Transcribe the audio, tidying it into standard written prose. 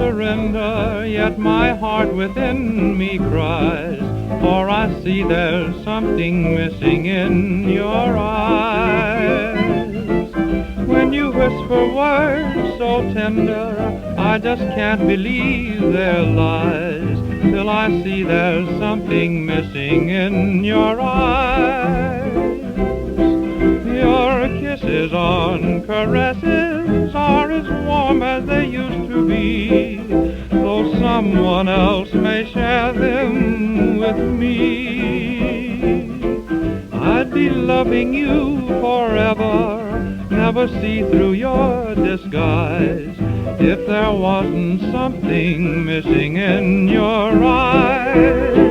surrender, yet my heart within me cries, for I see there's something missing in your eyes. When you whisper words so tender, I just can't believe their lies, till I see there's something missing in your eyes. Your kisses on caresses are as warm as they used to be, though someone else may share them with me. I'd be loving you forever, never see through your disguise, if there wasn't something missing in your eyes.